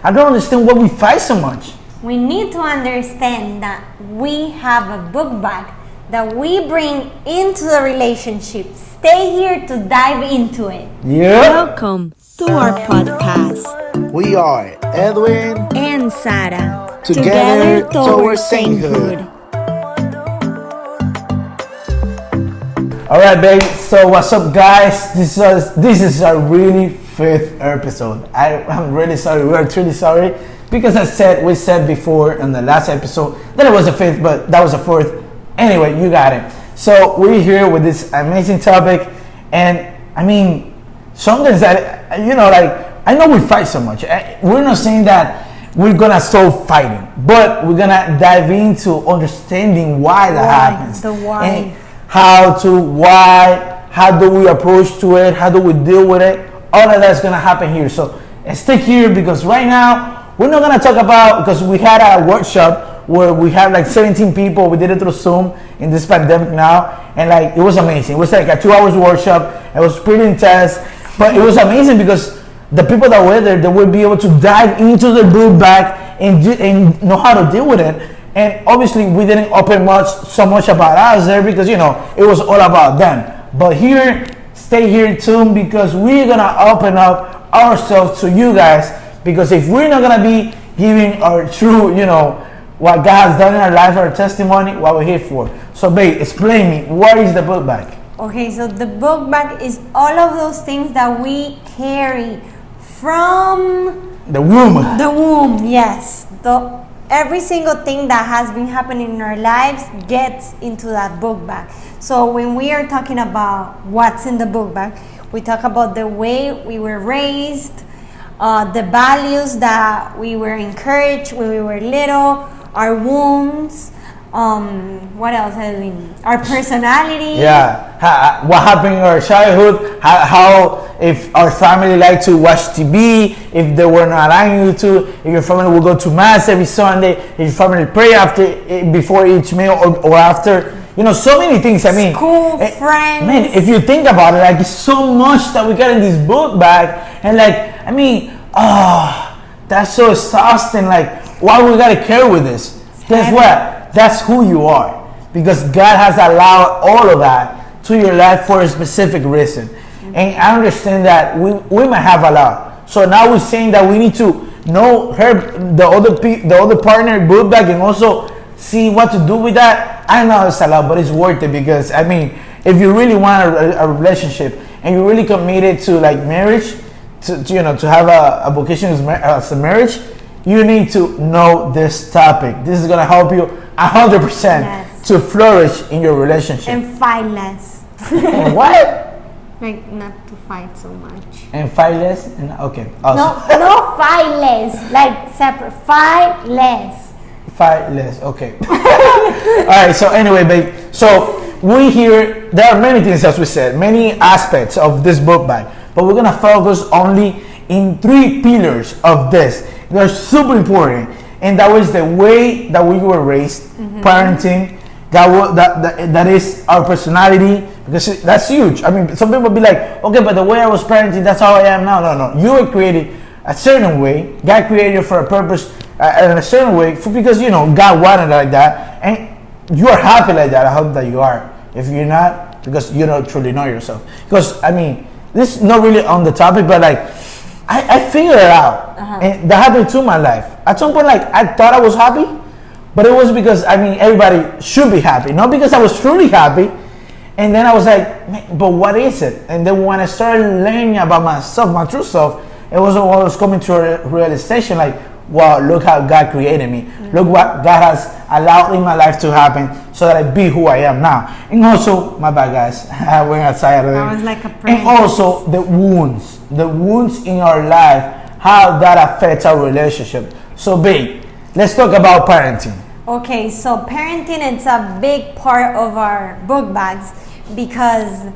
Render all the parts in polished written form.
I don't understand why we fight so much. We need to understand that we have a book bag that we bring into the relationship. Stay here to dive into it. Yeah. Welcome to our podcast. We are Edwin and Sara. Together towards sainthood. All right, babe. So what's up, guys? This is our really fifth episode. I'm really sorry. We are truly sorry because we said before in the last episode that it was a fifth, but that was a fourth. Anyway, you got it. So we're here with this amazing topic, and I mean, sometimes that I know we fight so much. We're not saying that we're gonna stop fighting, but we're gonna dive into understanding why that happens. The why. And how do we approach to it? How do we deal with it? All of that's gonna happen here. So stick here because right now we're not gonna talk about, because we had a workshop where we had like 17 people. We did it through Zoom in this pandemic now, and like it was amazing. It was like a 2 hours workshop. It was pretty intense, but it was amazing because the people that were there, they would be able to dive into the book bag and know how to deal with it. And obviously we didn't open so much about us there because it was all about them. But here, stay here tuned because we're gonna open up ourselves to you guys, because if we're not gonna be giving our true, what God has done in our life, our testimony, what we're here for. So babe, explain me, what is the book bag? Okay, so the book bag is all of those things that we carry from The womb. the womb. Yes, every single thing that has been happening in our lives gets into that book bag. So when we are talking about what's in the book bag, we talk about the way we were raised, the values that we were encouraged when we were little, our wounds, what else has been? Our personality. Yeah, what happened in our childhood, how if our family liked to watch TV, if they were not allowing you to, if your family will go to mass every Sunday, if your family pray before each meal or after, so many things. I mean, school, friends. Man, if you think about it, like it's so much that we got in this book bag, and that's so exhausting. Like, why we gotta care with this? Guess what? That's who you are, because God has allowed all of that to your life for a specific reason. And I understand that we might have a lot. So now we're saying that we need to know the other partner book bag, and also see what to do with that. I know it's a lot, but it's worth it, because I mean, if you really want a relationship and you're really committed to like marriage, to have a vocation as a marriage, you need to know this topic. This is gonna help you 100% to flourish in your relationship. And fight less. And what? Like, not to fight so much. And fight less? Okay. Awesome. No, fight less. Like, separate. Fight less. Fight less. Okay. All right. So anyway, babe. So we here, there are many things, as we said, many aspects of this book bag, but we're going to focus only in 3 pillars of this. They're super important. And that was the way that we were raised, parenting. That is our personality, because that's huge. I mean, some people be like, okay, but the way I was parenting, that's how I am now. No. You were created a certain way. God created you for a purpose in a certain way, because God wanted it like that, and you are happy like that. I hope that you are. If you're not, because you don't truly know yourself. Because I mean, this is not really on the topic, but like I figured it out, and that happened to my life. At some point, like I thought I was happy. But it was because, everybody should be happy. Not because I was truly happy. And then I was like, man, but what is it? And then when I started learning about myself, my true self, it was always coming to a realization like, wow, look how God created me. Look what God has allowed in my life to happen so that I be who I am now. And also, my bad guys, I went outside of it. I was like a prince. And also the wounds in our life, how that affects our relationship. So babe, let's talk about parenting. Okay, so parenting is a big part of our book bags, because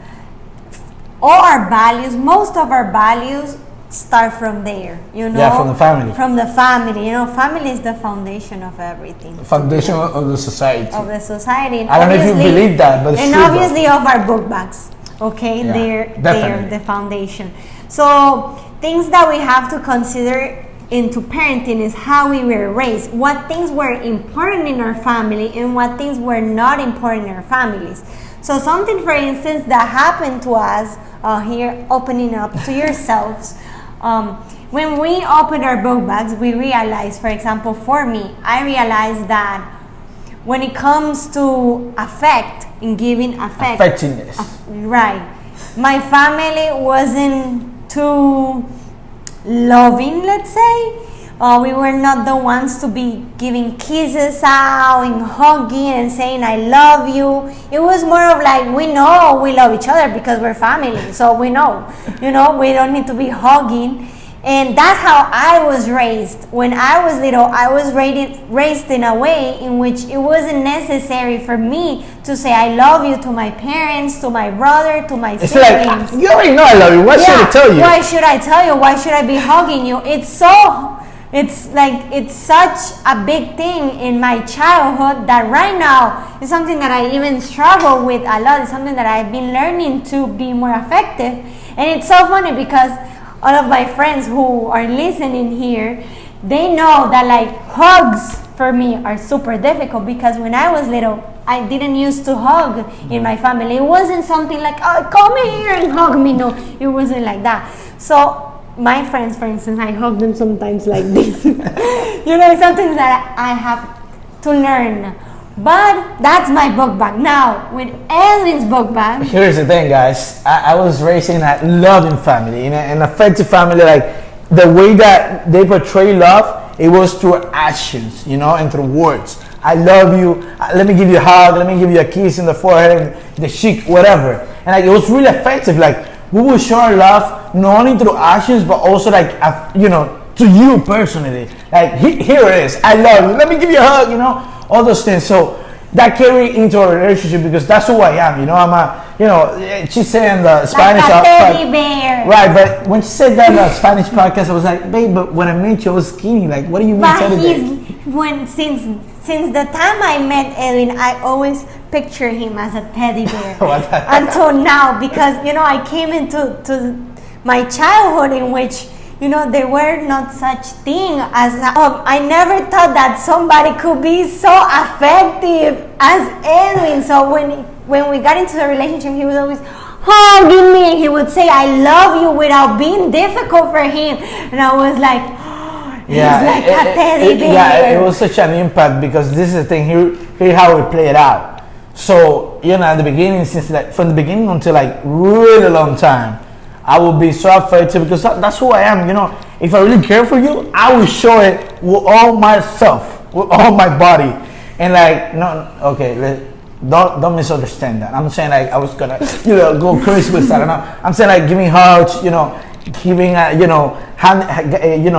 most of our values start from there, Yeah, from the family. From the family, family is the foundation of everything. The foundation of the society. Of the society. And I don't know if you believe that, but it's and true. And obviously of our book bags, okay? Yeah, They're the foundation. So things that we have to consider into parenting is how we were raised, what things were important in our family and what things were not important in our families. So something, for instance, that happened to us, here opening up to yourselves, when we opened our book bags, we realized, for example, for me, I realized that when it comes to affect, in giving affect, Affectingness. right, my family wasn't too loving, let's say. We were not the ones to be giving kisses out and hugging and saying I love you. It was more of like, we know we love each other because we're family, so we know, we don't need to be hugging. And that's how I was raised. When I was little, I was raised in a way in which it wasn't necessary for me to say I love you to my parents, to my brother, to my It's siblings. like, you already know I love you. Why should I tell you? Why should I tell you? Why should I be hugging you? It's such a big thing in my childhood that right now is something that I even struggle with a lot. It's something that I've been learning to be more effective. And it's so funny because all of my friends who are listening here, they know that like hugs for me are super difficult because when I was little, I didn't used to hug in my family. It wasn't something like, oh, come here and hug me. No, it wasn't like that. So my friends, for instance, I hug them sometimes like this. It's something that I have to learn. But that's my book bag. Now, with Edwin's book bag. Here's the thing, guys. I was raised in a loving family, in an affectionate family. Like, the way that they portray love, it was through actions, and through words. I love you. Let me give you a hug. Let me give you a kiss in the forehead, the cheek, whatever. And like, it was really effective. Like, we would show our love not only through actions, but also like, to you personally. Like, here it is. I love you. Let me give you a hug. All those things. So that carried into our relationship because that's who I am. She said in the Spanish. Like a teddy bear. Right, but when she said that in the Spanish podcast, I was like, babe, but when I met you, I was skinny. Like, what do you mean teddy bear? Since the time I met Edwin, I always picture him as a teddy bear until now because I came into my childhood in which there were not such thing as I never thought that somebody could be so effective as Edwin. So when we got into the relationship, he was always hugging me and he would say I love you without being difficult for him, and I was like, he's like a teddy bear. Yeah, it was such an impact because this is the thing. Here how we play it out. So at the beginning, from the beginning until like really long time, I will be so affected because that's who I am. If I really care for you, I will show it with all myself, with all my body. And like, don't misunderstand that. I'm saying like I was gonna, go crazy with that. I'm saying like giving hugs, giving,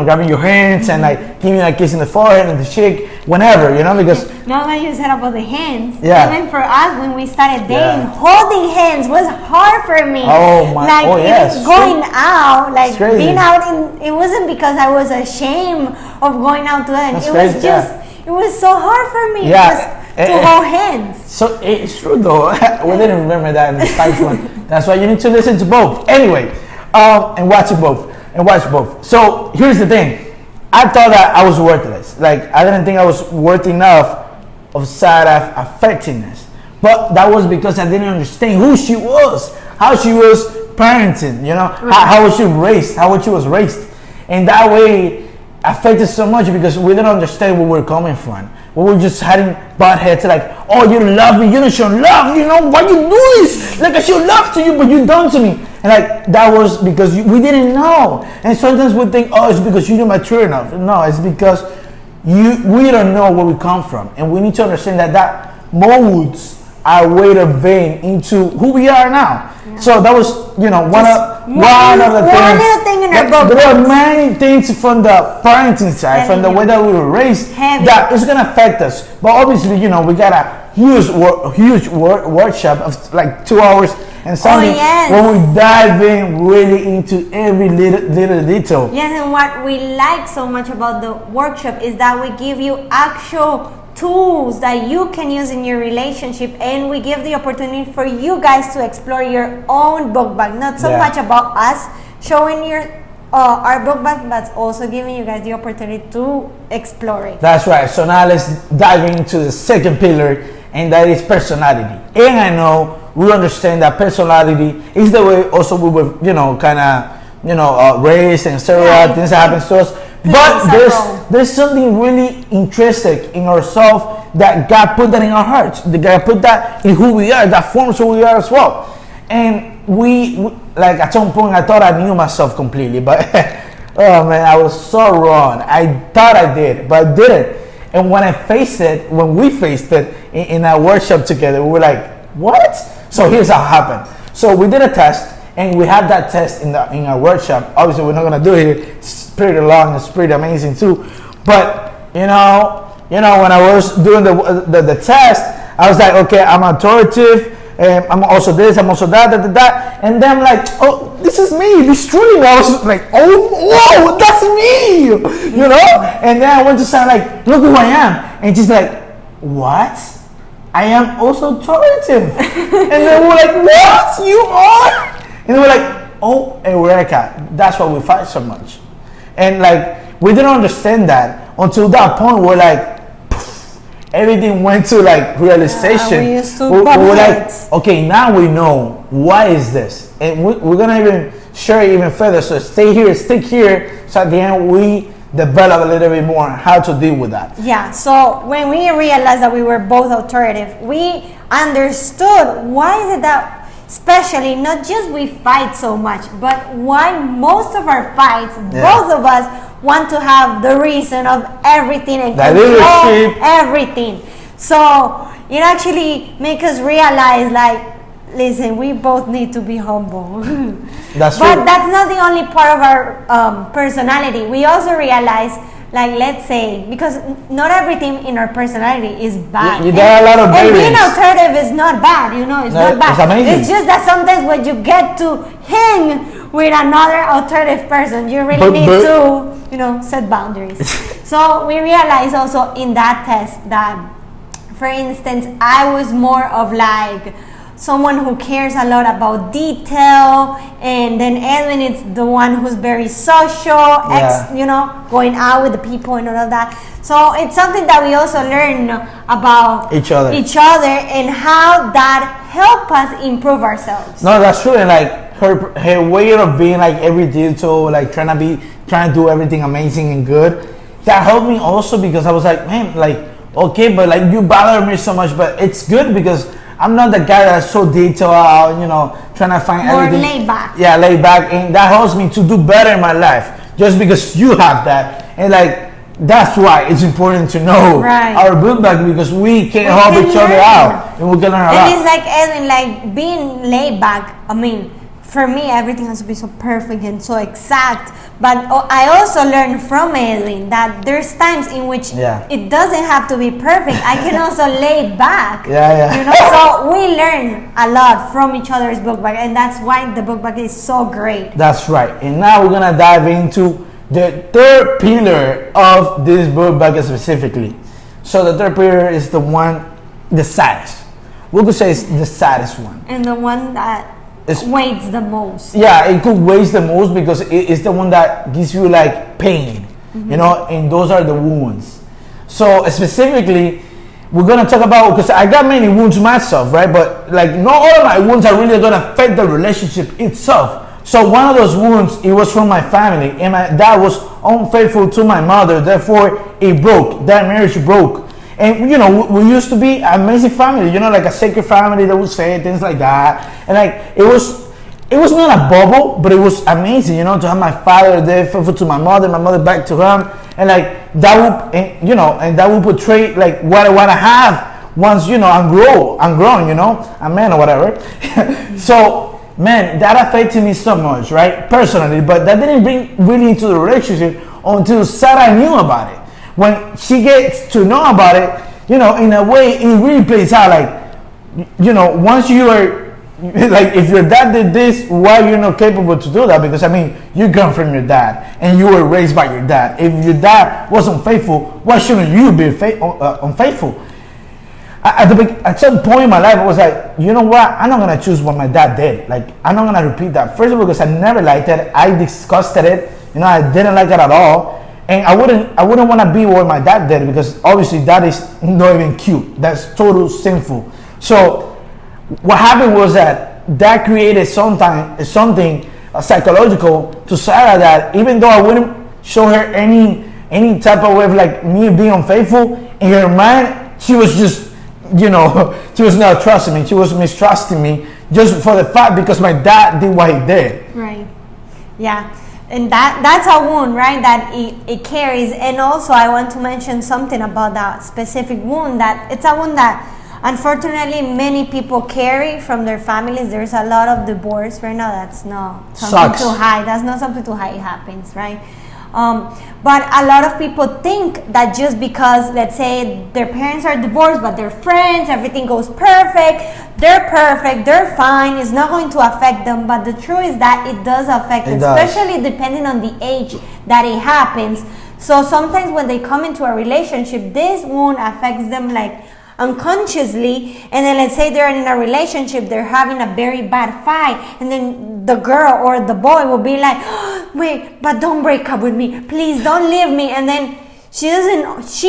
grabbing your hands and like giving a kiss in the forehead and the cheek, whenever, because. Now that you said about the hands, yeah. Even for us when we started dating, holding hands was hard for me. Oh my! Like yes. Going out, like being out it wasn't because I was ashamed of going out to them. It was just, it was so hard for me. To hold hands. So it's true though. We didn't remember that in the Spanish one. That's why you need to listen to both. Anyway, and watch both. So here's the thing. I thought that I was worthless. Like, I didn't think I was worth enough of Sarah effectiveness. But that was because I didn't understand who she was, how she was parenting, how she was raised. And that way affected so much because we didn't understand where we're coming from. We were just having butt heads like, oh, you love me, you don't show love, why you do this? Like, I show love to you, but you don't to me. And like, that was because we didn't know. And sometimes we think, oh, it's because you're not mature enough. No, it's because we don't know where we come from. And we need to understand that molds our way of being into who we are now. Yeah. So that was, one of the things. One little thing in our book. There are many things from the parenting side, from the way that we were raised, that is going to affect us. But obviously, we got a huge workshop of like 2 hours and something when we dive in really into every little detail. Yes, and what we like so much about the workshop is that we give you actual tools that you can use in your relationship, and we give the opportunity for you guys to explore your own book bag, not so much about us showing our book bag, but also giving you guys the opportunity to explore it. That's right. So now let's dive into the second pillar, and that is personality. And I know we understand that personality is the way also we were, kind of, raised and several things that happens to us. But there's something really intrinsic in ourselves that God put that in our hearts. That God put that in who we are. That forms who we are as well. And we like at some point I thought I knew myself completely, but oh man, I was so wrong. I thought I did, but I didn't. And when we faced it in our workshop together, we were like, what? So here's how it happened. So we did a test, and we had that test in our workshop. Obviously, we're not gonna do it. It's pretty long. It's pretty amazing too. But when I was doing the test, I was like, okay, I'm authoritative. I'm also this. I'm also that. And then I'm like, oh, this is me. This dream. I was like, oh, whoa, that's me. And then I went to sound like, look who I am. And she's like, what? I am also authoritative. And then we're like, what? You are? And we're like, oh, Eureka. That's why we fight so much. And like, we didn't understand that until that point. We're like, everything went to like realization. We used to we're like, okay, now we know why is this, and we're gonna even share it even further. So stick here. So at the end, we develop a little bit more how to deal with that. Yeah. So when we realized that we were both authoritative, we understood why is it that, especially not just we fight so much, but why most of our fights, both of us want to have the reason of everything and control everything. So it actually makes us realize, like, listen, we both need to be humble. That's but true. that's not the only part of our personality. We also realize, like, let's say, because not everything in our personality is bad. There are a lot of and variants. being authoritative is not bad, it's not bad. It's amazing. It's just that sometimes when you get to hang with another authoritative person, you really need to, set boundaries. So we realized also in that test that, for instance, I was more of like someone who cares a lot about detail, and then Edwin is the one who's very social, going out with the people and all of that. So it's something that we also learn about each other and how that help us improve ourselves. No, that's true. And like her way of being, like every detail, like trying to do everything amazing and good, that helped me also, because I was like, man, like, okay, but like you bother me so much, but it's good because I'm not the guy that's so detailed out, trying to find more everything. Laid back. Yeah, laid back, and that helps me to do better in my life. Just because you have that, and like that's why it's important to know our book bag, because we can help each other out, and we can learn a lot. And it's like Edwin, like being laid back. I mean, for me, everything has to be so perfect and so exact. But I also learned from Edwin that there's times in which it doesn't have to be perfect. I can also lay back. So we learn a lot from each other's book bag, and that's why the book bag is so great. That's right. And now we're gonna dive into the third pillar of this book bag specifically. So the third pillar is the saddest. We could say it's the saddest one. And the one that weighs the most. Yeah, it could weigh the most because it's the one that gives you like pain, and those are the wounds. So specifically, we're gonna talk about, because I got many wounds myself, right? But like not all of my wounds are really gonna affect the relationship itself. So one of those wounds, it was from my family, and my dad was unfaithful to my mother. Therefore, it broke. That marriage broke. And we used to be an amazing family, like a sacred family that would say things like that. And like it was not a bubble, but it was amazing, to have my father there faithful to my mother back to him, and like that would, and that would portray like what I want to have once I'm grown, a man or whatever. So man, that affected me so much, right, personally. But that didn't bring really into the relationship until Sarah knew about it. When she gets to know about it, in a way, it really plays out. Like, once you are, like, if your dad did this, why you're not capable to do that? Because, I mean, you come from your dad, and you were raised by your dad. If your dad was unfaithful, why shouldn't you be unfaithful? At some point in my life, I was like, you know what? I'm not going to choose what my dad did. Like, I'm not going to repeat that. First of all, because I never liked it. I disgusted it. You know, I didn't like it at all. And I wouldn't want to be what my dad did, because obviously that is not even cute. That's total sinful. So what happened was that created something psychological to Sarah, that even though I wouldn't show her any type of way of like me being unfaithful, in her mind she was just, you know, she was not trusting me. She was mistrusting me just for the fact because my dad did what he did. Right. Yeah. And that's a wound, right, that it carries. And also I want to mention something about that specific wound, that it's a wound that unfortunately many people carry from their families. There's a lot of divorce right now. That's not something to hide. That's not something to hide. It happens, right? But a lot of people think that just because, let's say, their parents are divorced but they're friends, everything goes perfect, they're fine, it's not going to affect them. But the truth is that it does affect them, especially depending on the age that it happens. So sometimes when they come into a relationship, this wound affects them like unconsciously, and then let's say they're in a relationship, they're having a very bad fight, and then the girl or the boy will be like, oh, wait, but don't break up with me, please don't leave me. And then she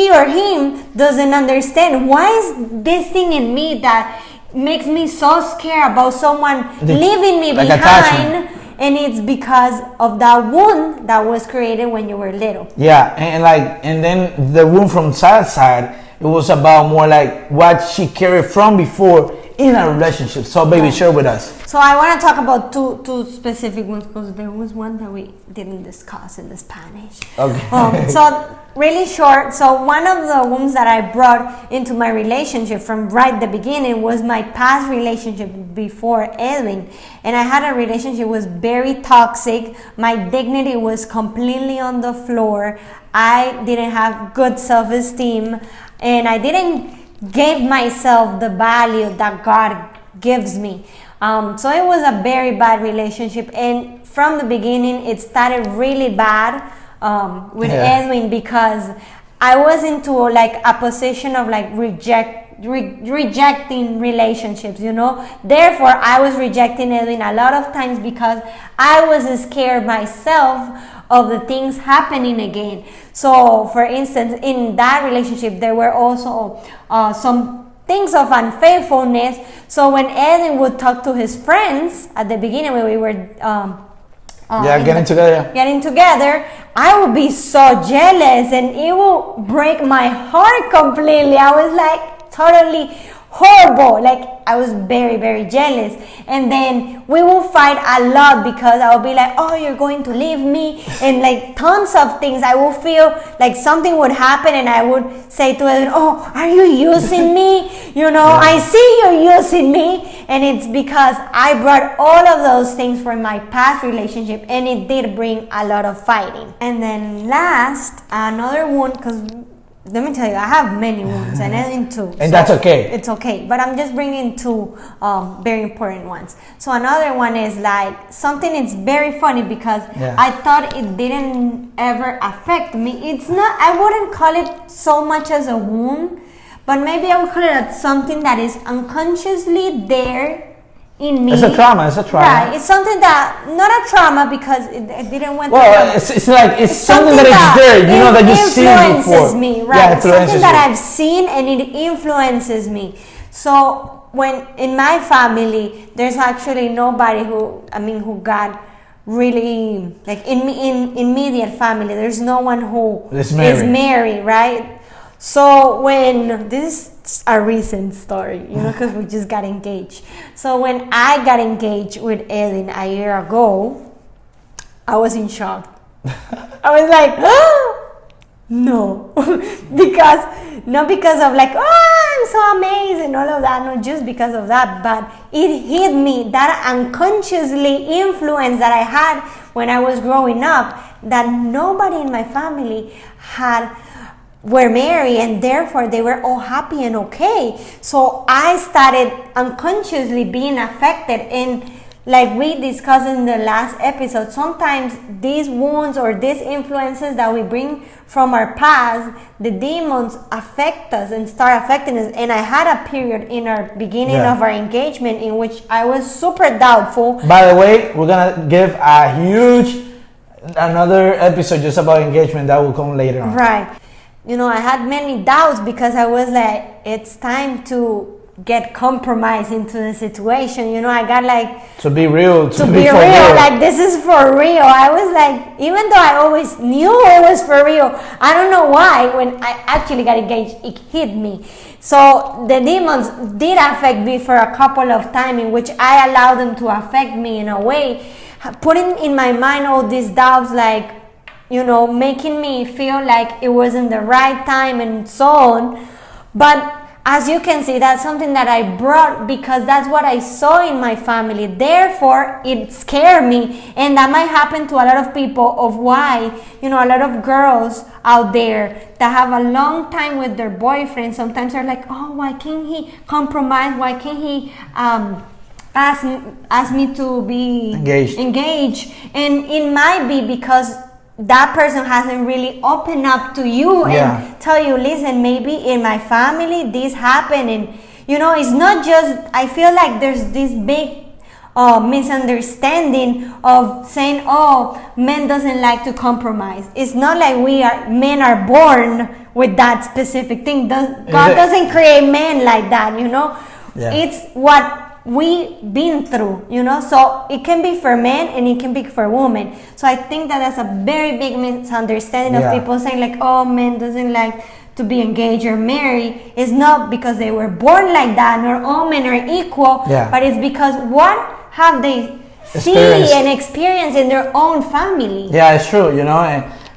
or him doesn't understand, why is this thing in me that makes me so scared about someone leaving me like behind? And it's because of that wound that was created when you were little. Yeah, and then the wound from Sarah's side, it was about more like what she carried from before in a relationship. So baby, share with us. So I want to talk about two specific ones, because there was one that we didn't discuss in the Spanish. Okay. So really short. So one of the wounds that I brought into my relationship from right the beginning was my past relationship before Edwin. And I had a relationship that was very toxic. My dignity was completely on the floor. I didn't have good self-esteem, and I didn't give myself the value that God gives me. So it was a very bad relationship, and from the beginning it started really bad with Edwin, because I was into like a position of like rejecting relationships, you know. Therefore I was rejecting Edwin a lot of times because I was scared myself of the things happening again. So for instance, in that relationship there were also some things of unfaithfulness. So when Edwin would talk to his friends at the beginning, when we were getting together, I would be so jealous, and it will break my heart completely. I was like totally horrible, like I was very, very jealous. And then we will fight a lot because I will be like, oh, you're going to leave me, and like tons of things. I will feel like something would happen, and I would say to him, oh, are you using me? You know, I see you're using me. And it's because I brought all of those things from my past relationship, and it did bring a lot of fighting. And then last, another wound, because let me tell you, I have many wounds, and Edwin too. And so that's okay. It's okay. But I'm just bringing two very important ones. So another one is like something that's very funny, because I thought it didn't ever affect me. It's not, I wouldn't call it so much as a wound, but maybe I would call it as something that is unconsciously there in me. It's a trauma. Right. It's something that, not a trauma because it didn't went. Well, it's like it's something that is there. You know, that you've seen before. Influences me, right? Yeah, something that I've seen, and it influences me. So when in my family, there's actually nobody who got really like in immediate family. There's no one who is married, right? So when this is a recent story, you know, because we just got engaged. So when I got engaged with Edwin a year ago, I was in shock. I was like, oh, no, not because of like, oh, I'm so amazing, all of that, not just because of that, but it hit me, that unconsciously influence that I had when I was growing up, that nobody in my family were married, and therefore they were all happy and okay. So I started unconsciously being affected, and like we discussed in the last episode, sometimes these wounds or these influences that we bring from our past, the demons affect us and start affecting us. And I had a period in our beginning of our engagement in which I was super doubtful. By the way, we're gonna give a huge another episode just about engagement that will come later on. Right. You know, I had many doubts because I was like, it's time to get compromised into the situation. You know, I got like to be real, to be real. Like, this is for real. I was like, even though I always knew it was for real, I don't know why. When I actually got engaged, it hit me. So the demons did affect me for a couple of times, in which I allowed them to affect me in a way, putting in my mind all these doubts, like, you know, making me feel like it wasn't the right time and so on. But as you can see, that's something that I brought because that's what I saw in my family. Therefore, it scared me. And that might happen to a lot of people, of why, you know, a lot of girls out there that have a long time with their boyfriend sometimes are like, oh, why can't he compromise? Why can't he ask me to be engaged? And it might be because that person hasn't really opened up to you and tell you, listen, maybe in my family this happened. And you know, it's not just, I feel like there's this big misunderstanding of saying, oh, men doesn't like to compromise. It's not like men are born with that specific thing. God doesn't create men like that, you know. It's what we been through, you know. So it can be for men and it can be for women. So I think that that's a very big misunderstanding of people saying like, oh, men doesn't like to be engaged or married. It's not because they were born like that, nor all men are equal, but it's because what have they see and experience in their own family. It's true, you know,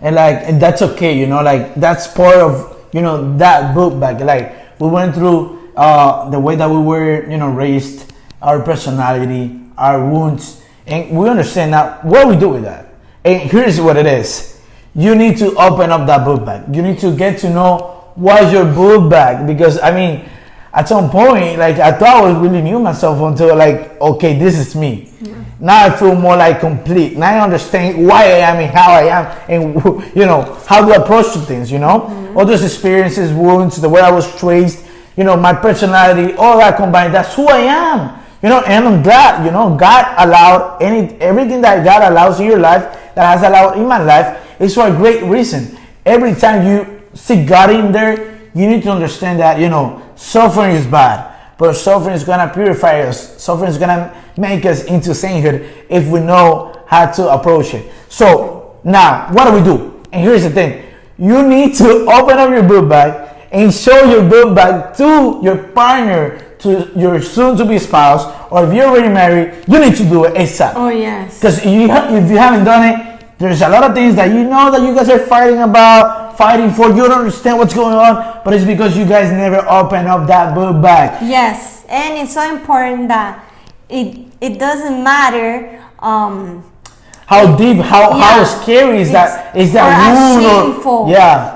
and that's okay, you know, like that's part of, you know, that book bag. Like we went through the way that we were, you know, raised, our personality, our wounds, and we understand now what we do with that. And here's what it is: you need to open up that book bag. You need to get to know what's your book bag, because I mean, at some point, like I thought I really knew myself until like, okay, this is me. Now I feel more like complete. Now I understand why I am and how I am, and you know, how to approach to things. You know, all those experiences, wounds, the way I was raised, you know, my personality, all that combined. That's who I am. You know, and I'm glad, you know, God allowed everything that God allows in your life, that has allowed in my life, is for a great reason. Every time you see God in there, you need to understand that, you know, suffering is bad, but suffering is going to purify us. Suffering is going to make us into sainthood if we know how to approach it. So now, what do? And here's the thing: you need to open up your book bag and show your book bag to your partner, to your soon-to-be spouse, or if you're already married, you need to do it ASAP. Oh, yes. Because if you haven't done it, there's a lot of things that you know that you guys are fighting for. You don't understand what's going on, but it's because you guys never open up that book bag. Yes, and it's so important that it doesn't matter how deep, how scary is that wound, shameful.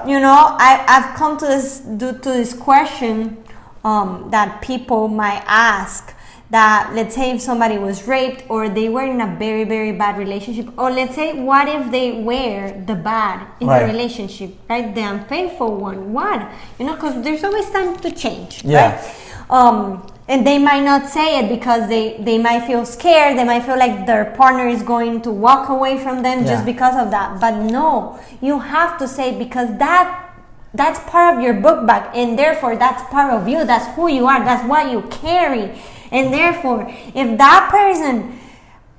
You know, I've come to this question that people might ask, that let's say if somebody was raped or they were in a very, very bad relationship, or let's say what if they were the bad in the relationship, right? The unfaithful one. What? You know, because there's always time to change, right? And they might not say it because they might feel scared. They might feel like their partner is going to walk away from them just because of that. But no, you have to say it, because that's part of your book bag, and therefore that's part of you. That's who you are. That's what you carry. And therefore, if that person,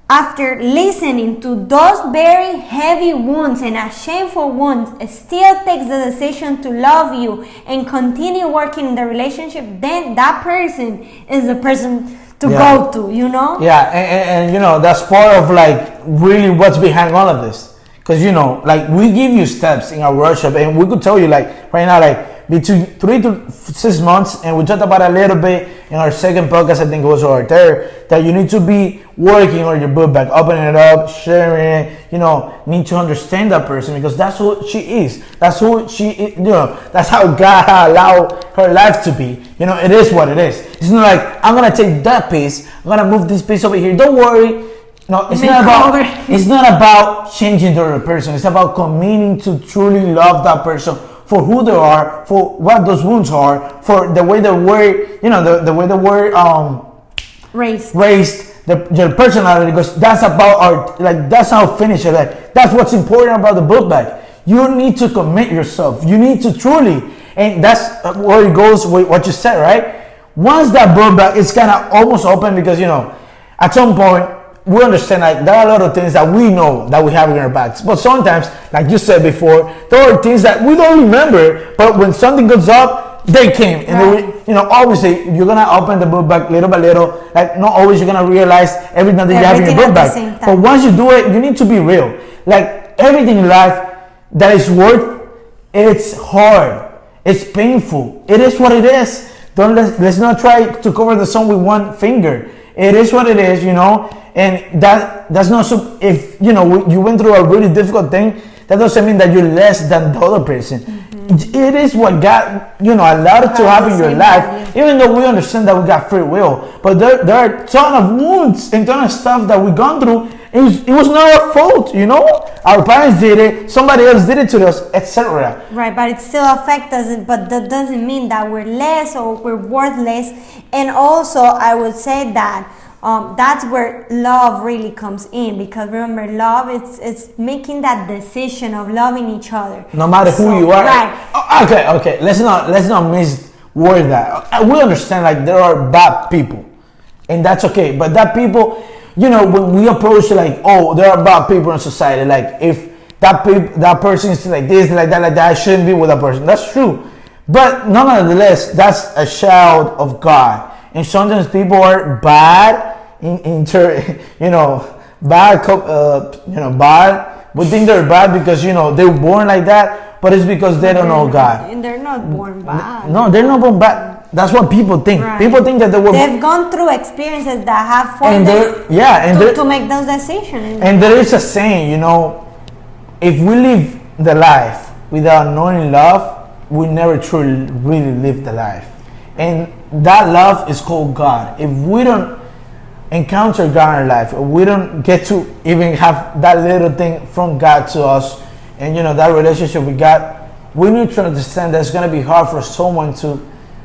after listening to those very heavy wounds and shameful wounds, still takes the decision to love you and continue working in the relationship, then that person is the person to go to, you know? And you know, that's part of like really what's behind all of this. Because, you know, like we give you steps in our workshop, and we could tell you like right now, like between 3 to 6 months, and we talked about a little bit in our second podcast, I think it was our third, that you need to be working on your book bag, opening it up, sharing it, you know, need to understand that person, because that's who she is. That's who she is, you know, that's how God allowed her life to be. You know, it is what it is. It's not like, I'm going to take that piece, I'm going to move this piece over here. Don't worry. No, it's not about changing the other person. It's about committing to truly love that person for who they are, for what those wounds are, for the way they were, you know, the way they were raised, your personality, because that's about our, like, that's how finish it. Like, that's what's important about the book bag. You need to commit yourself. You need to truly, and that's where it goes with what you said, right? Once that book bag is kind of almost open, because, you know, at some point, we understand, like, there are a lot of things that we know that we have in our bags, but sometimes, like you said before, there are things that we don't remember, but when something goes up, they came. And right. they, you know, obviously you're gonna open the book bag little by little, like, not always you're gonna realize everything that you have in your book bag, but once you do it, you need to be real. Like, everything in life that is worth, it's hard, it's painful, it is what it is. Let's not try to cover the sun with one finger. It is what it is, you know. And that's not so, if, you know, you went through a really difficult thing, that doesn't mean that you're less than the other person. Mm-hmm. It is what God, you know, allowed it to happen in your life, even though we understand that we got free will. But there are a ton of wounds and ton of stuff that we've gone through. It was not our fault, you know. Our parents did it, somebody else did it to us, etc. Right, but it still affects us, but that doesn't mean that we're less or we're worthless. And also, I would say that that's where love really comes in, because remember, love, it's making that decision of loving each other, no matter who you are. Right. Oh, okay. Let's not misword that. We understand, like, there are bad people, and that's okay. But that people, you know, when we approach it, like, oh, there are bad people in society. Like, if that person is like this, like that, I shouldn't be with that person. That's true. But nonetheless, that's a child of God. And sometimes people are bad, you know, bad. We think they're bad because, you know, they're born like that, but it's because they don't know God. And they're not born bad. No, they're not born bad. That's what people think. Right. People think that they've gone through experiences that have formed them to make those decisions. And there is a saying, you know, if we live the life without knowing love, we never truly really live the life. And that love is called God. If we don't encounter God in our life, if we don't get to even have that little thing from God to us, and, you know, that relationship with God, we need to understand that it's going to be hard for someone to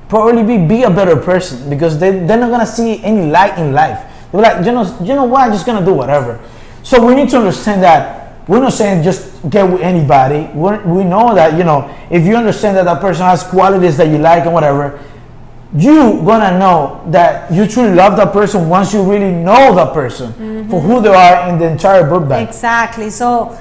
probably be a better person, because they're not going to see any light in life. They're like, you know what, I'm just going to do whatever. So we need to understand that we're not saying just get with anybody. We know that, you know, if you understand that person has qualities that you like and whatever, you gonna know that you truly love that person once you really know that person for who they are in the entire book bag. Exactly. So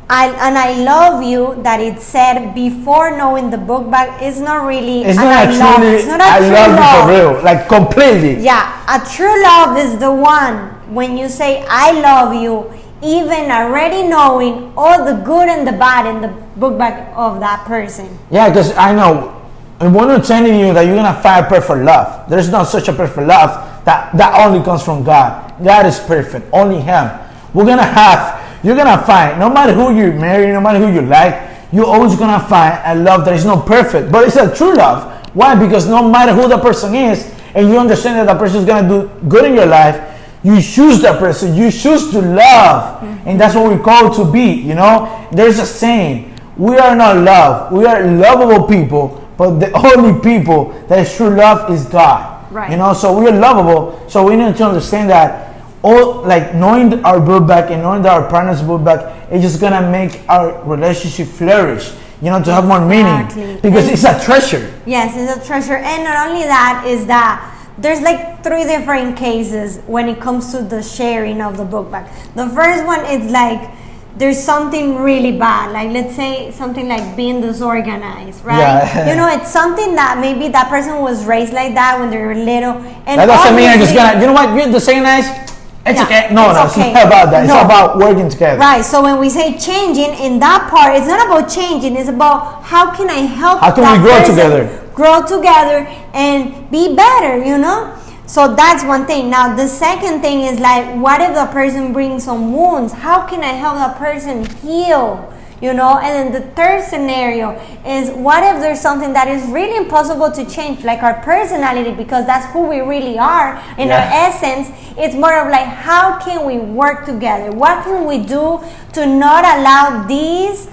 I love you that it said before knowing the book bag. It's not really. It's not a I love you for real, like, completely. Yeah, a true love is the one when you say I love you, even already knowing all the good and the bad in the book bag of that person. Yeah, because I know. And we're not telling you that you're going to find perfect love. There's not such a perfect love that only comes from God. God is perfect. Only Him. You're going to find, no matter who you marry, no matter who you like, you're always going to find a love that is not perfect. But it's a true love. Why? Because no matter who the person is, and you understand that person is going to do good in your life, you choose that person. You choose to love. And that's what we're called to be, you know. There's a saying, we are not love. We are lovable people. But the only people that is true love is God. Right. You know, so we are lovable. So we need to understand that all, like, knowing our book bag and knowing that our partner's book bag is just gonna make our relationship flourish. You know, to have more meaning, because it's a treasure. Yes, it's a treasure. And not only that, is that there's like 3 different cases when it comes to the sharing of the book bag. The first one is like, there's something really bad, like, let's say something like being disorganized, right? Yeah. You know, it's something that maybe that person was raised like that when they were little. And that doesn't mean I'm just gonna, you know what, you're disorganized. It's okay. No, it's not about that. It's about working together. Right. So when we say changing, in that part, it's not about changing. It's about how can I help? How can we grow together? Grow together and be better. You know. So that's one thing. Now the second thing is like, what if the person brings some wounds? How can I help that person heal? You know, and then the third scenario is, what if there's something that is really impossible to change, like our personality, because that's who we really are in our essence. It's more of like, how can we work together? What can we do to not allow these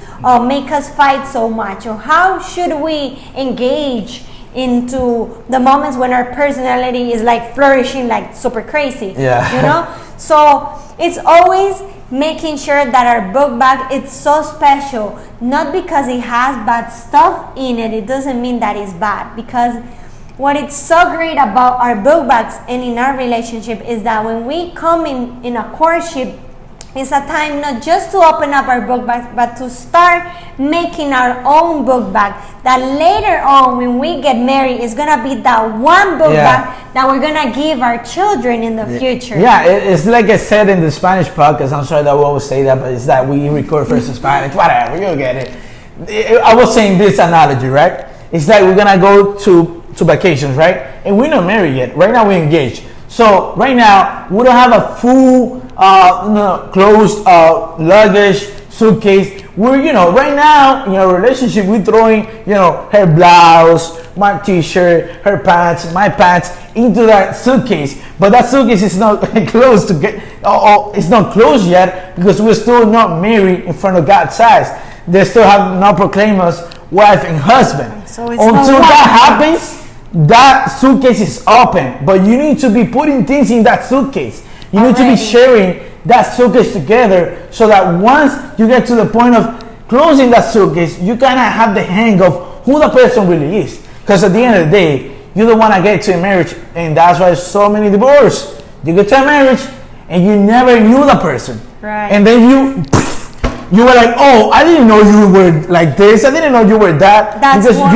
make us fight so much? Or how should we engage into the moments when our personality is like flourishing like super crazy. Yeah. You know? So it's always making sure that our book bag is so special, not because it has bad stuff in it. It doesn't mean that it's bad, because what is so great about our book bags and in our relationship is that when we come in a courtship, it's a time not just to open up our book bags, but to start making our own book bag. That later on, when we get married, it's gonna be that one book bag that we're gonna give our children in the future. Yeah, it's like I said in the Spanish podcast. I'm sorry that we always say that, but it's that we record first in Spanish. Whatever, you'll get it. I was saying this analogy, right? It's like we're gonna go to vacations, right? And we're not married yet. Right now, we're engaged. So right now, we don't have a full closed luggage, suitcase. We're, right now in our relationship, we're throwing, her blouse, my t-shirt, her pants, my pants into that suitcase. But that suitcase is not closed it's not closed yet, because we're still not married in front of God's eyes. They still have not proclaimed us wife and husband. So it's until that happens, that suitcase is open, but you need to be putting things in that suitcase. You need to be sharing that suitcase together, so that once you get to the point of closing that suitcase, you kind of have the hang of who the person really is. Because at the end of the day, you don't want to get to a marriage, and that's why so many divorce. You get to a marriage and you never knew the person, right? And then you were like, oh, I didn't know you were like this. I didn't know you were that. That's because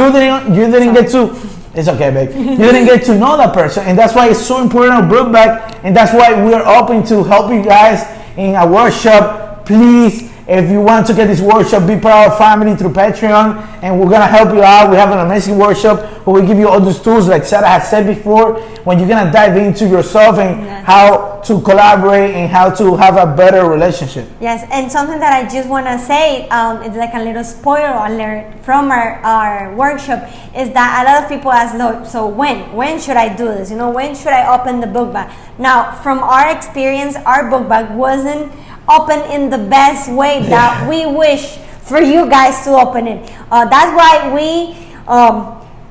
you didn't get to. It's okay, babe. You didn't get to know that person, and that's why it's so important to Bookbag, and that's why we are open to help you guys in a workshop. Please, if you want to get this workshop, be part of our family through Patreon, and we're gonna help you out. We have an amazing workshop where we give you all those tools, like Sarah has said before, when you're gonna dive into yourself and how to collaborate and how to have a better relationship. Yes, and something that I just want to say, it's like a little spoiler alert from our workshop, is that a lot of people ask, no, so when should I do this? When should I open the book bag? Now, from our experience, our book bag wasn't open in the best way that we wish for you guys to open it. That's why we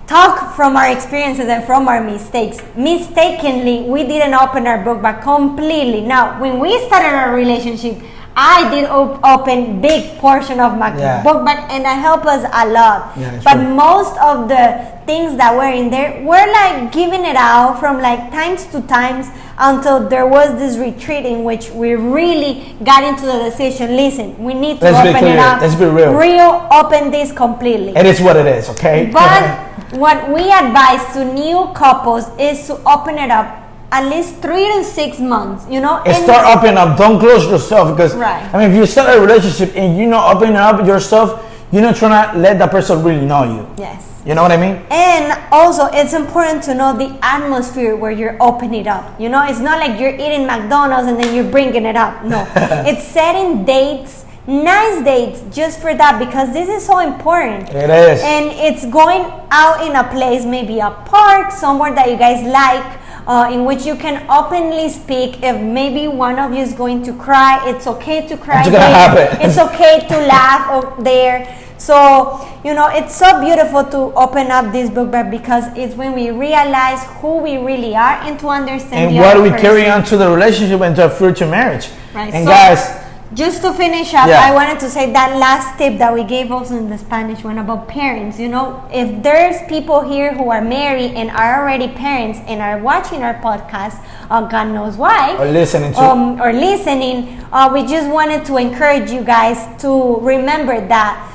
talk from our experiences and from our mistakes. Mistakenly, we didn't open our book bag completely. Now, when we started our relationship, I did open big portion of my book bag, and that helped us a lot. But most of the things that were in there, we're like giving it out from like times to times, until there was this retreat in which we really got into the decision. Listen, we need to open it up. Let's be real. Open this completely. It is what it is, okay? But what we advise to new couples is to open it up at least 3 to 6 months, And start opening up. Don't close yourself, because if you start a relationship and you're not opening up yourself, you're not trying to let that person really know you. Yes. You know what I mean? And also, it's important to know the atmosphere where you're opening it up. It's not like you're eating McDonald's and then you're bringing it up. No. It's setting dates, nice dates, just for that, because this is so important. It is. And it's going out in a place, maybe a park, somewhere that you guys like, in which you can openly speak. If maybe one of you is going to cry, it's okay to cry. It's gonna happen. It's okay to laugh there. So, it's so beautiful to open up this book bag, because it's when we realize who we really are and to understand and what we carry on to the relationship and to a future marriage. Right. And so, guys, just to finish up, I wanted to say that last tip that we gave also in the Spanish one about parents. If there's people here who are married and are already parents and are watching our podcast, God knows why, or listening we just wanted to encourage you guys to remember that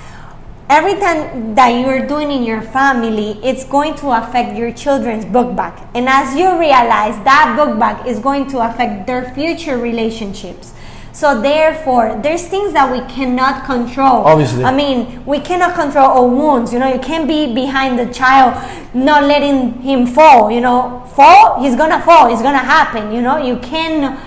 everything that you're doing in your family, it's going to affect your children's book bag. And as you realize, that book bag is going to affect their future relationships. So therefore, there's things that we cannot control. Obviously. We cannot control our wounds. You can't be behind the child, not letting him fall. Fall, he's gonna fall. It's gonna happen. You can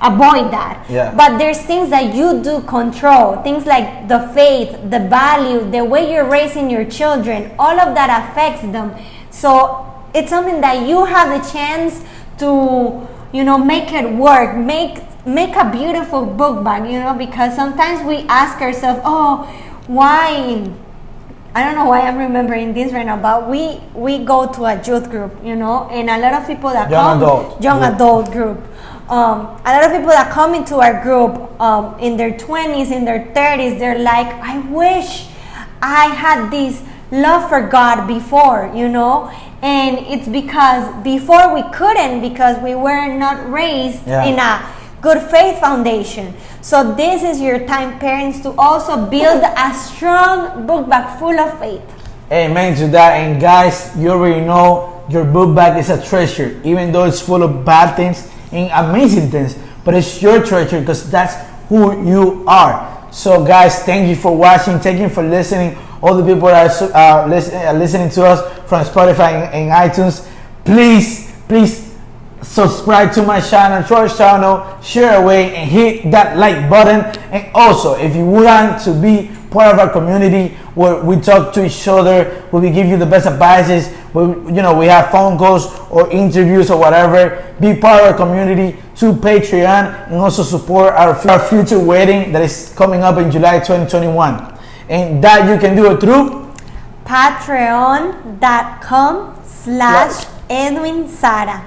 avoid that. But there's things that you do control. Things like the faith, the value, the way you're raising your children. All of that affects them. So it's something that you have the chance to, make it work. Make a beautiful book bag, because sometimes we ask ourselves, oh, why I don't know why I'm remembering this right now, but we go to a youth group, you know, and a lot of people that young adult group. A lot of people that come into our group in their 20s, in their 30s, they're like, I wish I had this love for God before, you know, and it's because before we couldn't, because we were not raised in a good faith foundation. So this is your time, parents, to also build a strong book bag full of faith. Amen to that. And guys, you already know your book bag is a treasure, even though it's full of bad things and amazing things, but it's your treasure because that's who you are. So guys, thank you for watching, thank you for listening. All the people that are listening to us from Spotify and iTunes, please subscribe to my channel, George channel, share away, and hit that like button. And also, if you want to be part of our community where we talk to each other, where we give you the best advices, where we have phone calls or interviews or whatever, be part of our community to Patreon, and also support our future wedding that is coming up in July 2021. And that you can do it through patreon.com/Edwin Sara.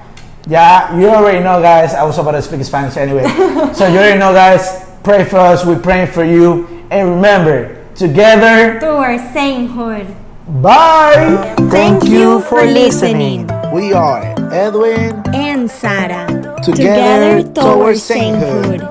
Yeah, you already know, guys. I was about to speak Spanish anyway. So you already know, guys. Pray for us. We're praying for you. And remember, together to our sainthood. Bye. Thank you for listening. We are Edwin and Sara. Together towards sainthood.